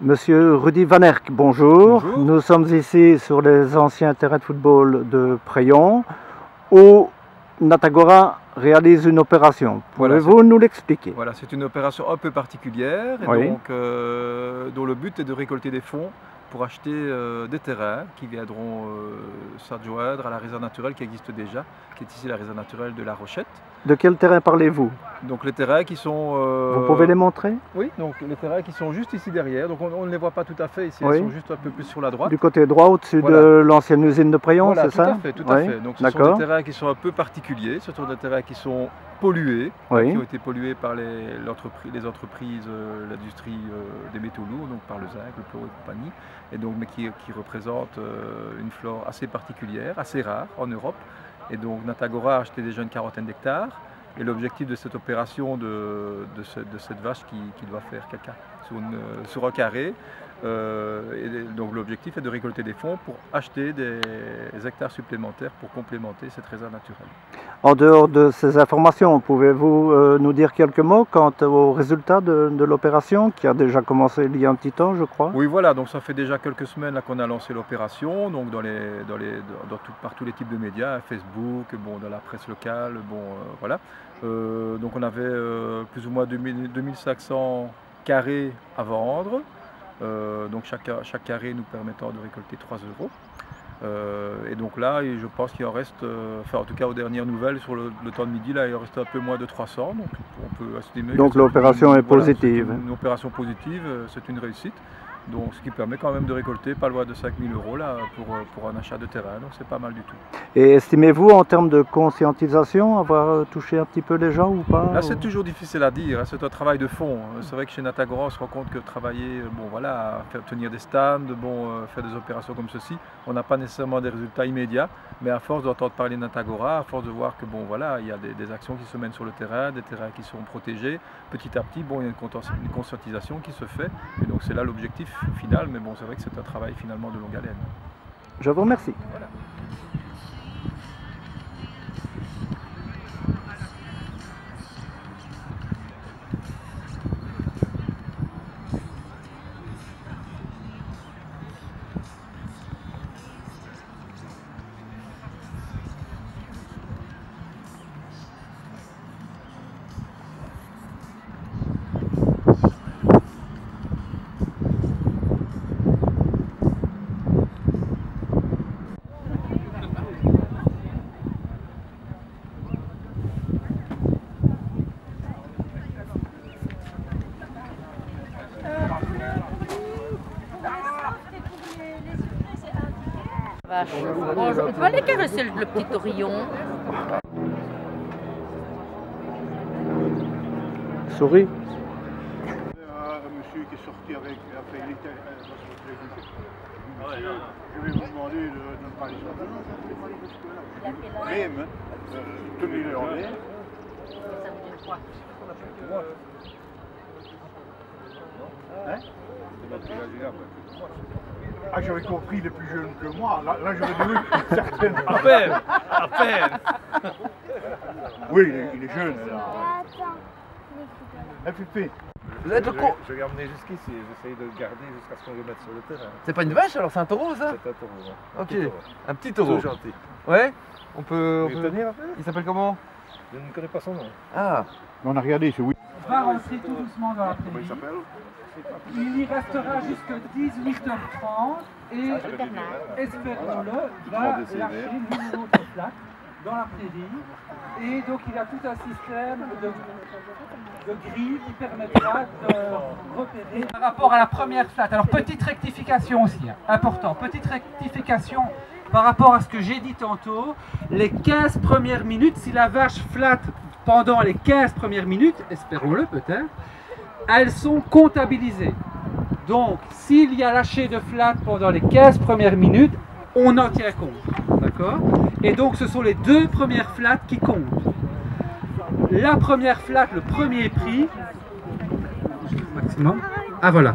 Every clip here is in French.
Monsieur Rudy Van Erck, bonjour. Bonjour. Nous sommes ici sur les anciens terrains de football de Préyon où Natagora réalise une opération. Pouvez-vous nous l'expliquer? Voilà, c'est une opération un peu particulière et Oui. donc, dont le but est de récolter des fonds pour acheter des terrains qui viendront s'adjoindre à la réserve naturelle qui existe déjà, qui est ici la réserve naturelle de La Rochette. De quel terrain parlez-vous? Donc les terrains qui sont... Vous pouvez les montrer? Oui, donc les terrains qui sont juste ici derrière, donc on ne les voit pas tout à fait ici, Oui. ils sont juste un peu plus sur la droite. Du côté droit, au-dessus Voilà. de l'ancienne usine de Préyon, Voilà, c'est ça? tout à Oui. fait. Donc ce sont D'accord. des terrains qui sont un peu particuliers, ce sont des terrains qui sont pollués, Oui. qui ont été pollués par les entreprises, l'industrie des métaux lourds, donc par le zinc, le plomb et compagnie, et donc, mais qui représentent une flore assez particulière, assez rare en Europe. Et donc Natagora a acheté déjà une quarantaine d'hectares. Et l'objectif de cette opération de cette vache qui doit faire caca sur un carré, et donc l'objectif est de récolter des fonds pour acheter des hectares supplémentaires pour complémenter cette réserve naturelle. En dehors de ces informations, pouvez-vous nous dire quelques mots quant aux résultats de l'opération qui a déjà commencé il y a un petit temps, je crois? Oui, voilà, donc ça fait déjà quelques semaines qu'on a lancé l'opération, donc par tous les types de médias, Facebook, bon, dans la presse locale, bon, voilà. Donc on avait plus ou moins 2500 carrés à vendre, donc chaque carré nous permettant de récolter 3 €. Et donc là, je pense qu'il en reste, enfin en tout cas aux dernières nouvelles, sur le temps de midi, là il en reste un peu moins de 300, donc on peut estimer Donc que l'opération est voilà, positive. c'est une opération positive, c'est une réussite. Donc, ce qui permet quand même de récolter pas loin de 5 000 € là, pour un achat de terrain, donc c'est pas mal du tout. Et estimez-vous en termes de conscientisation avoir touché un petit peu les gens ou pas? Là c'est toujours difficile à dire, hein, c'est un travail de fond. C'est vrai que chez Natagora on se rend compte que travailler, bon voilà, faire tenir des stands, faire des opérations comme ceci, on n'a pas nécessairement des résultats immédiats, mais à force d'entendre parler de Natagora, à force de voir que bon voilà, il y a des actions qui se mènent sur le terrain, des terrains qui sont protégés, petit à petit, bon, il y a une conscientisation qui se fait, et donc c'est là l'objectif final, mais bon c'est vrai que c'est un travail finalement de longue haleine. Je vous remercie. Voilà. Bonjour. On peut aller caresser le petit taurillon. Souris. Un monsieur qui est sorti avec il était monsieur, je vais vous demander de ne pas aller sur même, tenez-le en l'air. Ça veut dire quoi? Hein? Ah, j'avais compris, il est plus jeune que moi. Là j'aurais dit oui, certainement. À peine. Oui, il est jeune, là. FFP. Vous êtes le con. Je l'ai emmené jusqu'ici, j'essaye de le garder jusqu'à ce qu'on le mette sur le terrain. C'est pas une vache alors, c'est un taureau ça? C'est un taureau, ouais. Ok, un petit taureau. C'est gentil. Ouais. On peut. Vous pouvez tenir un peu? Il s'appelle comment? Je ne connais pas son nom. Ah. On a regardé, c'est oui. On va rentrer tout doucement dans la Comment il prairie. s'appelle? Il y restera jusqu'à 18h30 et espérons-le, va lâcher une autre flaque dans la prairie. Et donc il y a tout un système de grilles qui permettra de repérer. Par rapport à la première flatte, alors petite rectification aussi, hein, important, petite rectification par rapport à ce que j'ai dit tantôt, les 15 premières minutes, si la vache flatte pendant les 15 premières minutes, espérons-le peut-être, elles sont comptabilisées. Donc, s'il y a lâché de flat pendant les 15 premières minutes, on en tient compte. D'accord? Et donc, ce sont les 2 premières flats qui comptent. La première flat, le premier prix, maximum. Ah voilà.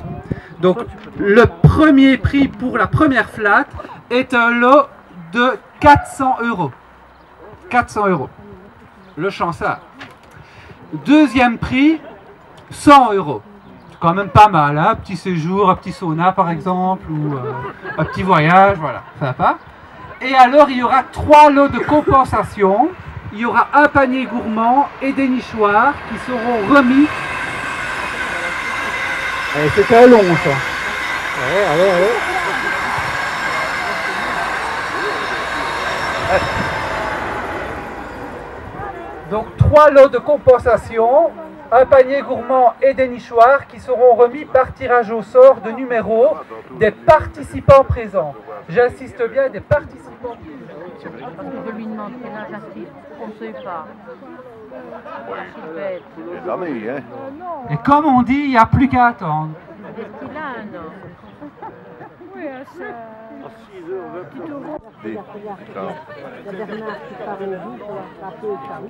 Donc, le premier prix pour la première flat est un lot de 400 €. 400 €. Le chansard. Deuxième prix, 100 €. quand même pas mal, hein, un petit séjour, un petit sauna par exemple, ou un petit voyage, voilà, sympa. Et alors il y aura 3 lots de compensation, il y aura un panier gourmand et des nichoirs qui seront remis. C'est très long ça. Allez. Donc 3 lots de compensation, un panier gourmand et des nichoirs qui seront remis par tirage au sort de numéros des participants présents. J'insiste bien, des participants présents. Parce que je lui demande quel âge a-t-il, on ne sait pas. Et comme on dit, il n'y a plus qu'à attendre. Est-ce qu'il a un an? Oui, c'est... Il y a Bernard qui part au bout pour attraper au cas où.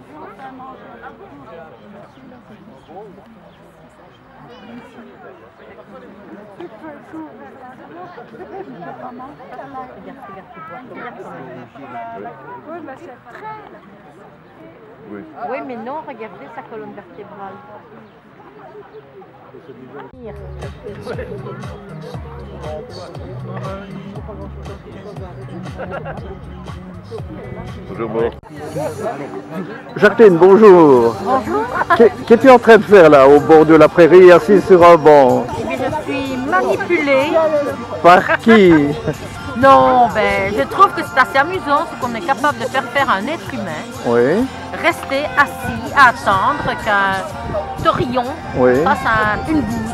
Oui, mais c'est très... Oui, mais non, regardez sa colonne vertébrale. Jacqueline, bonjour. Bonjour. Qu'es-tu en train de faire là, au bord de la prairie, assis sur un banc? Eh bien, je suis manipulée. Par qui? Non, ben, je trouve que c'est assez amusant ce qu'on est capable de faire à un être humain. Oui. Rester assis à attendre qu'un taurillon fasse une bouse.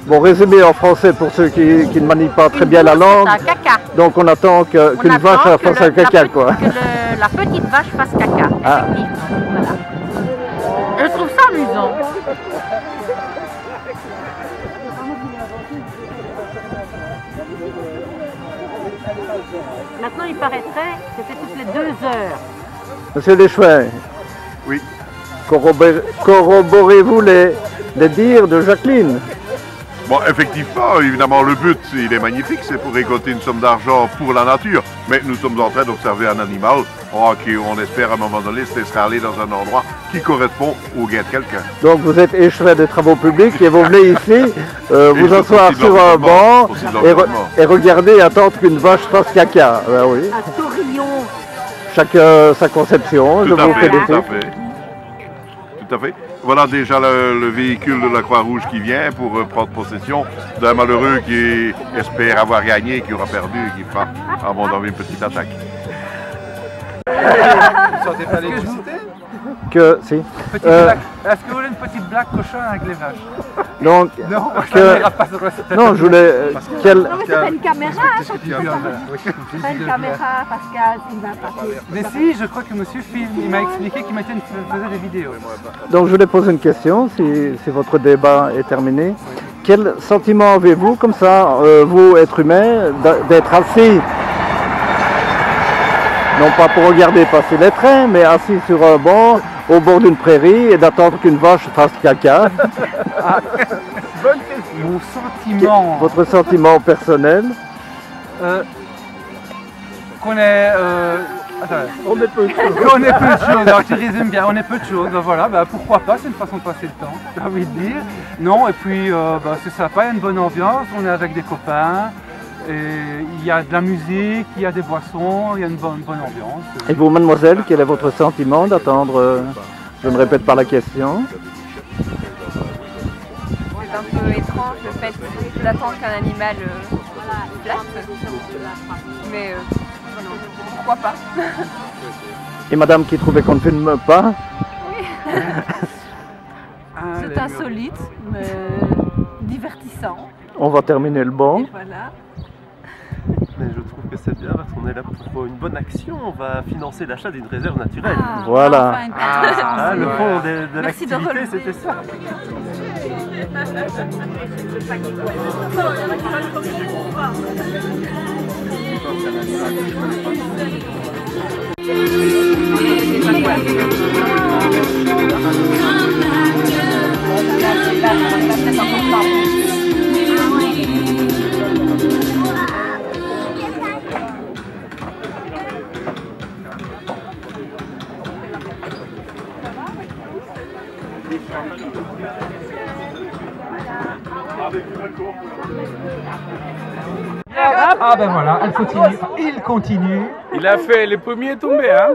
Bon, résumé en français pour ceux qui ne manient pas très bien la langue. C'est un caca. Donc on attend qu'une vache fasse un caca, quoi. Que la petite vache fasse caca, effectivement. Voilà. Je trouve ça amusant. Maintenant, il paraîtrait que c'est toutes les 2 heures. Monsieur Deschouin. Oui. Corroborez-vous les dires de Jacqueline? Bon, effectivement, évidemment, le but, il est magnifique, c'est pour récolter une somme d'argent pour la nature. Mais nous sommes en train d'observer un animal qui, on espère, à un moment donné, se laissera aller dans un endroit qui correspond au gain de quelqu'un. Donc vous êtes échevin des travaux publics et vous venez ici vous asseoir sur un banc et regarder et attendre qu'une vache fasse caca. Ben oui. Un taurillon. Chacun sa conception, je vous félicite. Tout à fait. Voilà déjà le véhicule de la Croix-Rouge qui vient pour prendre possession d'un malheureux qui espère avoir gagné, qui aura perdu et qui fera, à mon avis, une petite attaque. Vous sentez pas l'électricité? Que, si. Est-ce que vous voulez une petite blague cochonne avec les vaches? Donc, non, ça n'ira pas sur le... Non, je voulais... Non, mais c'est pas une caméra, hein, c'est pas une caméra, Pascal, il va passer. Mais si, je crois que monsieur filme, il m'a expliqué qu'il faisait des vidéos. Donc je voulais poser une question, si votre débat est terminé. Quel sentiment avez-vous, comme ça, vous, être humain, d'être assis, non pas pour regarder passer les trains, mais assis sur un banc, au bord d'une prairie, et d'attendre qu'une vache fasse caca? Bonne question. Mon sentiment... Votre sentiment personnel? Qu'on est... On est peu de choses. On est peu de choses, alors tu résumes bien, on est peu de choses, ben voilà, ben pourquoi pas, c'est une façon de passer le temps, j'ai envie de dire. Non, et puis ben c'est sympa, il y a une bonne ambiance, on est avec des copains, et il y a de la musique, il y a des boissons, il y a une bonne ambiance. Et vous, mademoiselle, quel est votre sentiment d'attendre, je ne répète pas la question? C'est un peu étrange le fait d'attendre qu'un animal flatte, mais pourquoi pas. Et madame qui trouvait qu'on ne filme pas? Oui. C'est insolite, mais divertissant. On va terminer le banc. Et voilà. Mais je trouve que c'est bien parce qu'on est là pour une bonne action. On va financer l'achat d'une réserve naturelle. Voilà. Enfin, le fond de l'activité, c'était ça. Ah ben voilà, elle continue, il continue. Il a fait le premier tombé, hein.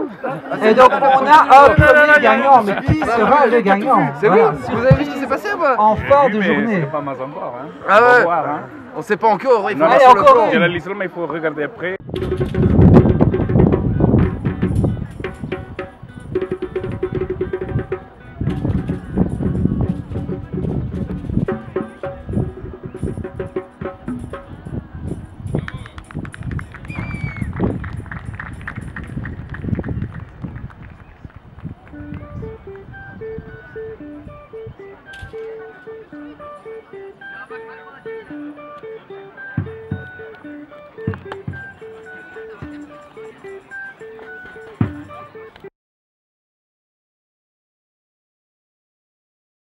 Et donc on a un premier gagnant, mais qui sera le gagnant? C'est bon, vous avez vu ce qui s'est passé ou pas? En fin de journée. C'est pas mal encore, hein. Ah ouais. On va voir, hein. On sait pas encore, il faut Non, aller sur le encore. camp. Il y a la liste, mais il faut regarder après.